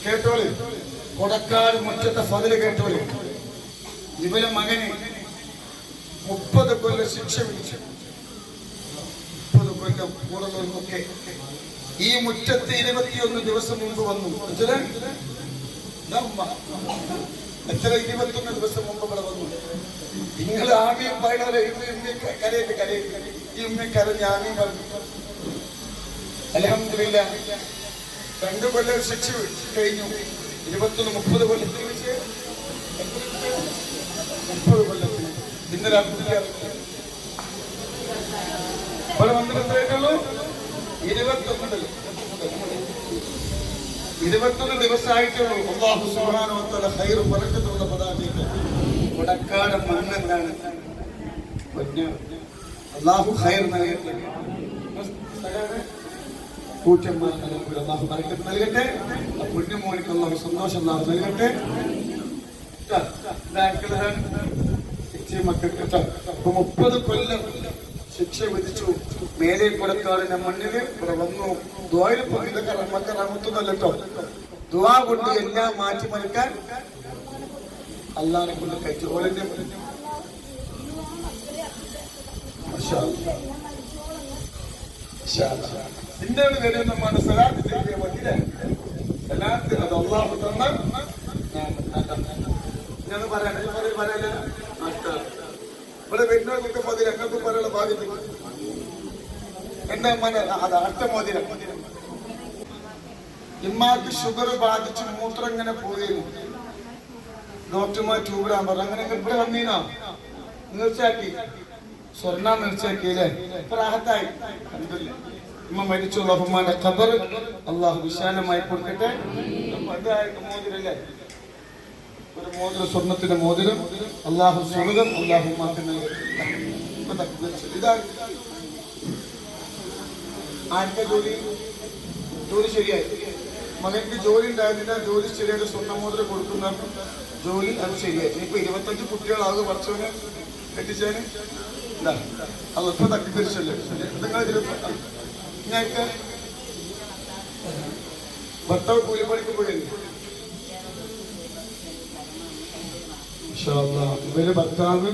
കേട്ടോളി, കൊടക്കാട് മുറ്റത്തെ ഫതില് കേട്ടോളി. ഇവരെ മകന് 30 കൊല്ലം ശിക്ഷ വിധിച്ചു. 30 കൊല്ലം കൂടുന്നവർക്കൊക്കെ ഈ മുറ്റത്ത് 21 ദിവസം മുമ്പ് വന്നു. എത്ര 21 ദിവസം മുമ്പ് ഇവിടെ വന്നു. നിങ്ങൾ ആമയും പറയുന്നവരെ കരയിട്ട് ഈ ഉമ്മ കരഞ്ഞ് ആമയും പറഞ്ഞു. അൽഹംദുലില്ലാ 2 കൊല്ലം ശിക്ഷ കഴിഞ്ഞു. 21 30 കൊല്ലത്തിന് വെച്ച് 30 കൊല്ലത്തിന് ഇന്നലെ ഇവിടെ വന്നിട്ട് എത്രയായിട്ടുള്ളൂ? 21 ദിവസമായിട്ടുള്ളൂ. അല്ലാഹു സുബ്ഹാനഹു വ തആല ഖൈർ ബറക്കത്തുള്ള പദാതിക്ക് കൊടക്കാട് മണ്ണെന്താണ് അല്ലാഹു ഖൈർ നൽകട്ടെ. കൂറ്റന്മാർക്ക് അല്ലാഹു ബറക്കത്ത് നൽകട്ടെ. പുണ്യമോനിക്ക് അല്ലാഹു സന്തോഷം അല്ലാഹു നൽകട്ടെ. മക്കൾക്ക് 30 കൊല്ലം ശിക്ഷ വിധിച്ചു. മേലെ കൊടക്കാടിന്റെ മണ്ണില് ഇവിടെ വന്നു. ഇതൊക്കെ റഹ്മത്തൊന്നല്ലോ. ദുആ കൊണ്ട് എല്ലാം മാറ്റിമറിക്കാൻ അല്ലാഹുവിനെ കൊണ്ട് കഴിച്ചു. ഓരന്റെ ഇന്ത്യയിൽ വരുന്ന സലാത്ത് ചെയ്യ മതിയില്ല. സലാത്ത് അത് അല്ലാഹു തന്ന ഞാൻ പറയാനല്ല. ഇവിടെ വരുന്നവർക്കൊക്കെ മതി ഞങ്ങൾക്ക് പറയാനുള്ള ബാധ്യത. എന്റെ അത് അടുത്ത മോതിരം. ഇമ്മാക്ക് ഷുഗർ ബാധിച്ച് മൂത്രം ഇങ്ങനെ പോയിരുന്നു. ഡോക്ടർമാർ ട്യൂബിടാൻ പറഞ്ഞു. അങ്ങനെ ഇവിടെ വന്നീനോ നീർച്ചയാക്കി, സ്വർണ്ണ നീർച്ചയാക്കിയില്ലേ? പ്രാഹത്തായി. ഇമ്മ മരിച്ചു. അല്ലാഹുവിന്റെ ഖബർ അല്ലാഹു വിശാലമായി കൊടുക്കട്ടെ. മോതിരല്ലേ, ഒരു മോതിരം, സ്വർണത്തിന്റെ മോതിരം. അല്ലാഹു സ്വർഗം അല്ലാഹു ഇതാണ് ആരുടെ ജോലി ശരിയായി. മകൾക്ക് ജോലി ഉണ്ടായിരുന്നില്ല, ജോലി ശരിയായിട്ട് സ്വർണ്ണ മോതിരം കൊടുക്കുന്ന ജോലി അത് ശരിയായി. ഇപ്പൊ 25 കുട്ടികളാകെ പഠിച്ചവന് എത്തിച്ചതിന് അതിപ്പോ തട്ടിപ്പിരിച്ചല്ലേ. നിങ്ങൾ ഞങ്ങൾക്ക് ഭർത്താവ് കൂലിപ്പണിക്ക് പോയില്ലേ? ഇവര് ഭർത്താവ്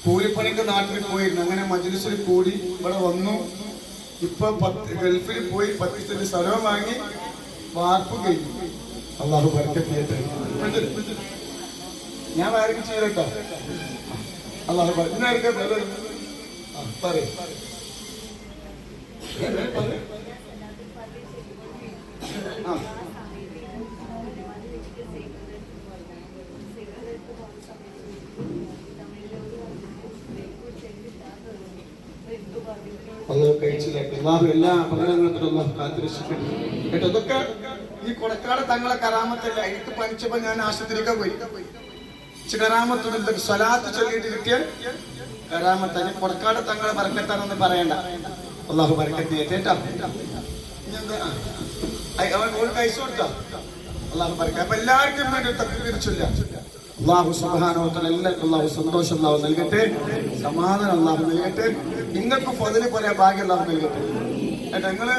കൂലിപ്പണിക്ക് നാട്ടിൽ പോയിരുന്നു. അങ്ങനെ മജ്‌ലിസിൽ കൂടി ഇവിടെ വന്നു. ഇപ്പൊ ഗൾഫിൽ പോയി 10 സെന്റ് സ്ഥലം വാങ്ങി വാർപ്പ് കഴിഞ്ഞു. അല്ലാഹു ബർക്കത്ത് ചെയ്യട്ടെ. ഞാൻ ആരും ചെയ്തോ? അല്ലാഹു പറയും. എല്ലാ അപകടങ്ങൾക്കും കാത്തുരക്ഷിക്കട്ടെ. കേട്ടോ, ഇതൊക്കെ ഈ കൊടക്കാട് തങ്ങളെ കറാമത്തല്ല. എനിക്ക് പനിച്ചപ്പോ ഞാൻ ആശുപത്രിക്ക് പോയി. കറാമത്തൊന്നും ഇതൊക്കെ സ്വലാത്ത് ചൊല്ലിയിട്ട് കിട്ടിയാൽ കറാമത്ത. കൊടക്കാട് തങ്ങളെ ബർക്കത്താണെന്ന് പറയണ്ട. അല്ലാഹു ബർക്കത്ത് ചെയ്യട്ടെ. പൈസ കൊടുത്തോ? അല്ലാഹു ബർക്കത്ത്. അപ്പൊ എല്ലാവർക്കും വേണ്ടി തക്ബീർ ചൊല്ലുക. അല്ലാഹു സുബ്ഹാനഹു വ തആല എല്ലാവർക്കും അല്ലാഹു സന്തോഷം അല്ലാഹു നൽകട്ടെ. സമാധാനം അല്ലാഹു നൽകട്ടെ. നിങ്ങൾക്ക് ഫضل പോലെ ഭാഗ്യം അല്ലാഹു നൽകട്ടെ. നിങ്ങള്